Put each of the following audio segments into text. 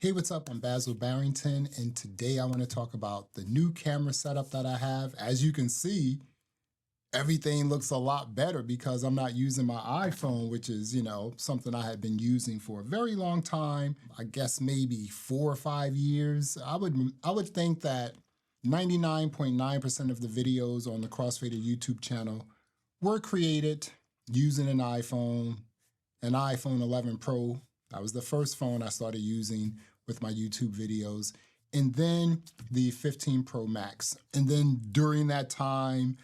Hey, what's up? I'm Basil Barrington, and today I want to talk about the new camera setup that I have. As you can see, everything looks a lot better because I'm not using my iPhone, which is, something I had been using for a very long time. I guess maybe 4 or 5 years. I would think that 99.9% of the videos on the Crossfadr YouTube channel were created using an iPhone 11 Pro. That was the first phone I started using with my YouTube videos. And then the 15 Pro Max. And then during that time,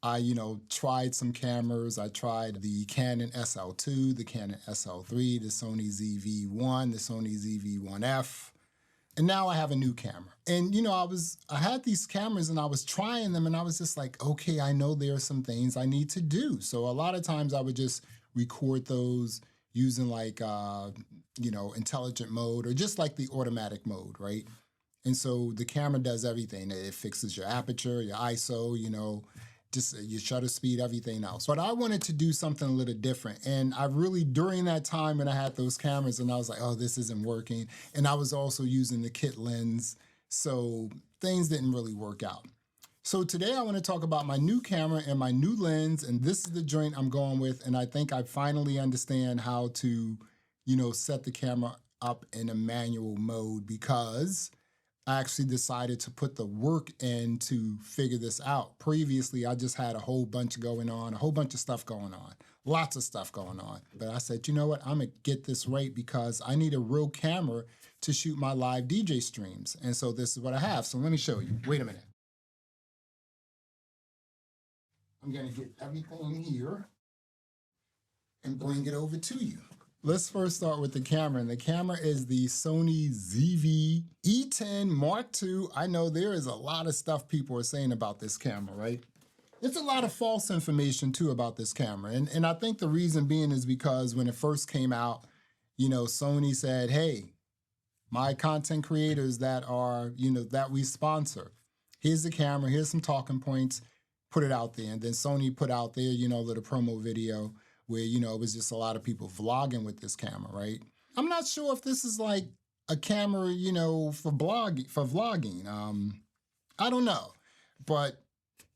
I, tried some cameras. I tried the Canon SL2, the Canon SL3, the Sony ZV-E10, the Sony ZV-E10 and now I have a new camera. And, I had these cameras and I was trying them and I was just like, okay, I know there are some things I need to do. So a lot of times I would just record those using like, intelligent mode or just like the automatic mode, right? And so the camera does everything. It fixes your aperture, your ISO, just your shutter speed, everything else. But I wanted to do something a little different. And I really, during that time when I had those cameras and I was like, oh, this isn't working. And I was also using the kit lens. So things didn't really work out. So today I want to talk about my new camera and my new lens. And this is the joint I'm going with. And I think I finally understand how to, set the camera up in a manual mode because I actually decided to put the work in to figure this out. Previously, I just had a whole bunch going on, a whole bunch of stuff going on, lots of stuff going on. But I said, you know what, I'm gonna get this right because I need a real camera to shoot my live DJ streams. And so this is what I have. So let me show you. Wait a minute. I'm gonna get everything here and bring it over to you. Let's first start with the camera, and the camera is the Sony ZV-E10 Mark II. I know there is a lot of stuff people are saying about this camera, right? It's a lot of false information too about this camera, and I think the reason being is because when it first came out, Sony said, hey, my content creators that are, that we sponsor, here's the camera, here's some talking points, put it out there. And then Sony put out there, a little promo video where, it was just a lot of people vlogging with this camera, right? I'm not sure if this is like a camera, for vlogging. I don't know. But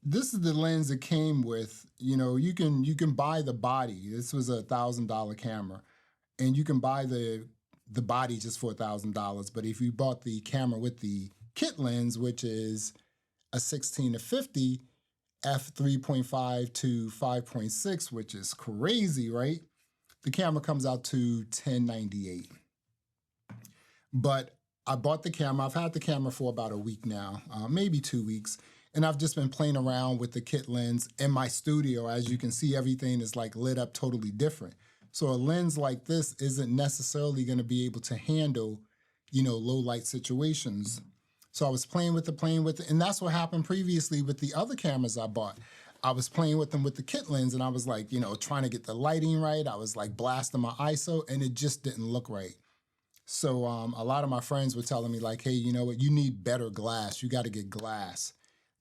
this is the lens it came with. You can buy the body. This was a $1,000 camera. And you can buy the body just for $1,000. But if you bought the camera with the kit lens, which is a 16-50, f3.5 to 5.6, which is crazy, right? The camera comes out to $1098. But I bought the camera. I've had the camera for about a week now, maybe 2 weeks. And I've just been playing around with the kit lens in my studio. As you can see, everything is like lit up totally different. So a lens like this isn't necessarily going to be able to handle, low light situations. So I was playing with it, and that's what happened previously with the other cameras I bought. I was playing with them with the kit lens, and I was like, trying to get the lighting right. I was like blasting my ISO, and it just didn't look right. So a lot of my friends were telling me like, hey, you know what? You need better glass. You got to get glass.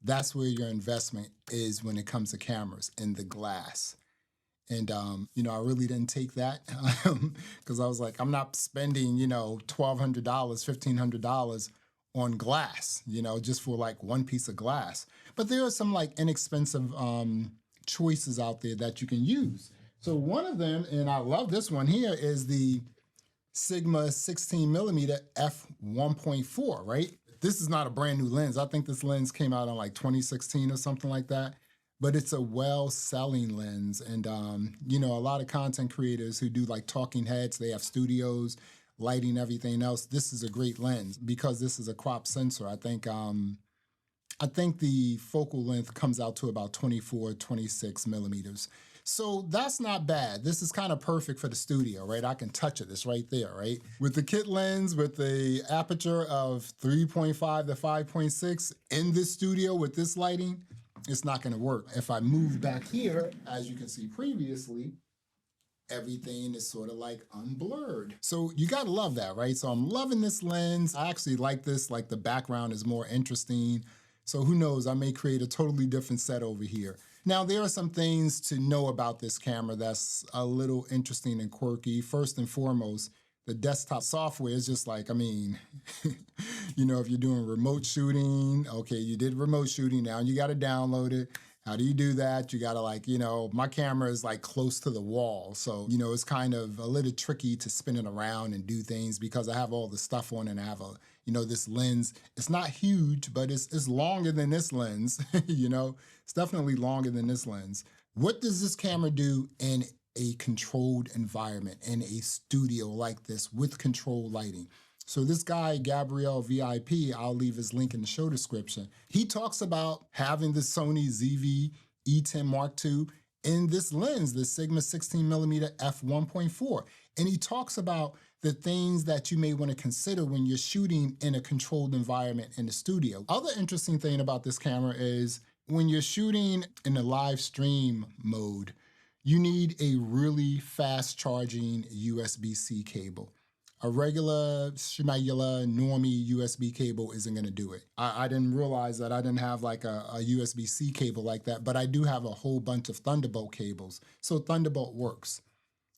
That's where your investment is when it comes to cameras, in the glass. And, I really didn't take that because I was like, I'm not spending, $1,200, $1,500 on glass, just for like one piece of glass. But there are some like inexpensive choices out there that you can use. So one of them, and I love this one here, is the Sigma 16mm f1.4, right? This is not a brand new lens. I think this lens came out in like 2016 or something like that. But it's a well-selling lens. And, a lot of content creators who do like talking heads, they have studios, lighting, everything else. This is a great lens because this is a crop sensor. I think the focal length comes out to about 24, 26 millimeters. So that's not bad. This is kind of perfect for the studio, right? I can touch it. It's right there, right? With the kit lens, with the aperture of 3.5 to 5.6 in this studio with this lighting, it's not going to work. If I move back here, as you can see previously, everything is sort of like unblurred. So you gotta love that, right? So I'm loving this lens. I actually like this, like the background is more interesting. So who knows, I may create a totally different set over here. Now there are some things to know about this camera that's a little interesting and quirky. First and foremost, the desktop software is just like, I mean, you know, if you're doing remote shooting, okay, you did remote shooting, now you got to download it. How do you do that? You got to like, you know, my camera is like close to the wall. So, you know, it's kind of a little tricky to spin it around and do things because I have all the stuff on and I have a, you know, this lens. It's not huge, but it's longer than this lens, you know, it's definitely longer than this lens. What does this camera do in a controlled environment, in a studio like this with controlled lighting? So this guy, Gabriel VIP, I'll leave his link in the show description. He talks about having the Sony ZV-E10 Mark II in this lens, the Sigma 16mm f1.4. And he talks about the things that you may want to consider when you're shooting in a controlled environment in the studio. Other interesting thing about this camera is when you're shooting in a live stream mode, you need a really fast charging USB-C cable. A regular, schmegular, normie USB cable isn't gonna do it. I didn't realize that I didn't have like a USB-C cable like that, but I do have a whole bunch of Thunderbolt cables. So Thunderbolt works.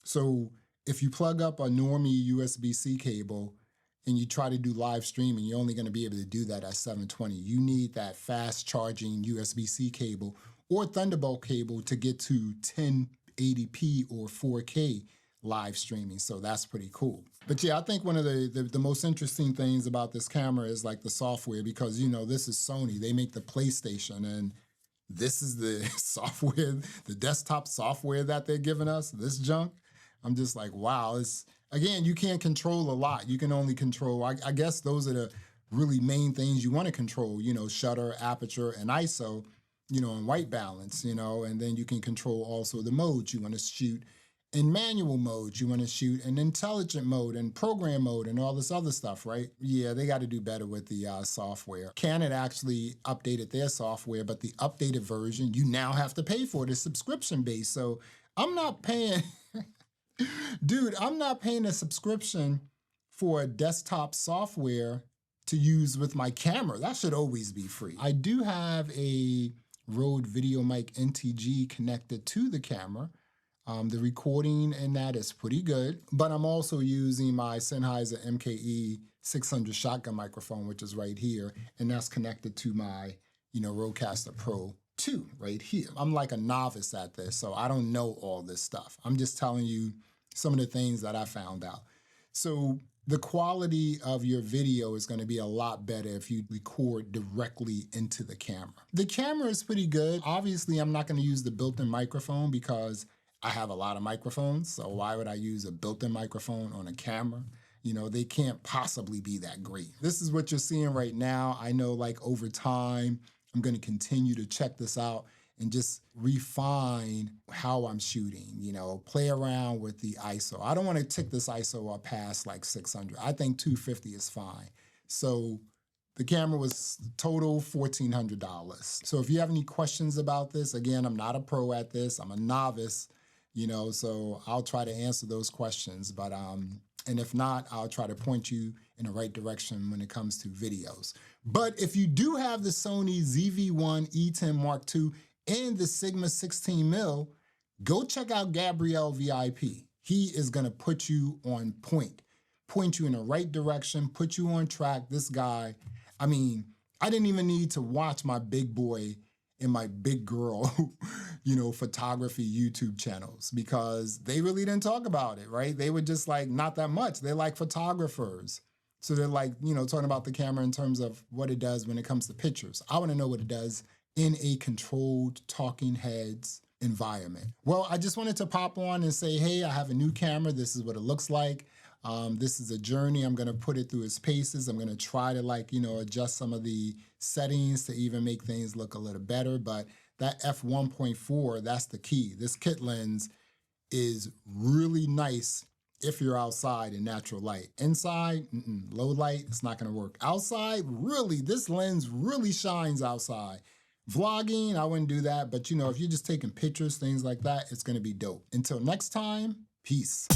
So if you plug up a normie USB-C cable and you try to do live streaming, you're only gonna be able to do that at 720. You need that fast charging USB-C cable or Thunderbolt cable to get to 1080p or 4K live streaming. So that's pretty cool. But yeah, I think one of the most interesting things about this camera is like the software, because, you know, this is Sony. They make the PlayStation, and this is the software, the desktop software that they're giving us, this junk. I'm just like, wow. It's, again, you can't control a lot. You can only control, I guess those are the really main things you want to control, you know, shutter, aperture, and ISO, you know, and white balance, you know, and then you can control also the modes you want to shoot. In manual mode, you want to shoot in intelligent mode and program mode and all this other stuff, right? Yeah, they got to do better with the software. Canon actually updated their software, but the updated version, you now have to pay for it. It's subscription-based. So I'm not paying, dude, I'm not paying a subscription for a desktop software to use with my camera. That should always be free. I do have a Rode VideoMic NTG connected to the camera. The recording in that is pretty good, but I'm also using my Sennheiser MKE 600 shotgun microphone, which is right here, and that's connected to my, you know, Rodecaster Pro 2 right here. I'm like a novice at this, so I don't know all this stuff. I'm just telling you some of the things that I found out. So the quality of your video is going to be a lot better if you record directly into the camera. The camera is pretty good. Obviously, I'm not going to use the built-in microphone because I have a lot of microphones, so why would I use a built-in microphone on a camera? You know, they can't possibly be that great. This is what you're seeing right now. I know like over time, I'm gonna continue to check this out and just refine how I'm shooting, you know, play around with the ISO. I don't wanna tick this ISO up past like 600. I think 250 is fine. So the camera was total $1,400. So if you have any questions about this, again, I'm not a pro at this, I'm a novice, you know, so I'll try to answer those questions. But, and if not, I'll try to point you in the right direction when it comes to videos. But if you do have the Sony ZV-E10 Mark II and the Sigma 16mm, go check out Gabriel VIP. He is gonna put you on point you in the right direction, put you on track. This guy, I mean, I didn't even need to watch my big boy and my big girl, you know, photography YouTube channels because they really didn't talk about it, right? They were just like, not that much. They're like photographers. So they're like, you know, talking about the camera in terms of what it does when it comes to pictures. I want to know what it does in a controlled talking heads environment. Well, I just wanted to pop on and say, hey, I have a new camera. This is what it looks like. This is a journey. I'm going to put it through its paces. I'm going to try to like, you know, adjust some of the settings to even make things look a little better. But that f1.4, that's the key. This kit lens is really nice if you're outside in natural light. Inside, low light, it's not going to work. Outside, really, this lens really shines outside. Vlogging, I wouldn't do that. But, you know, if you're just taking pictures, things like that, it's going to be dope. Until next time, peace.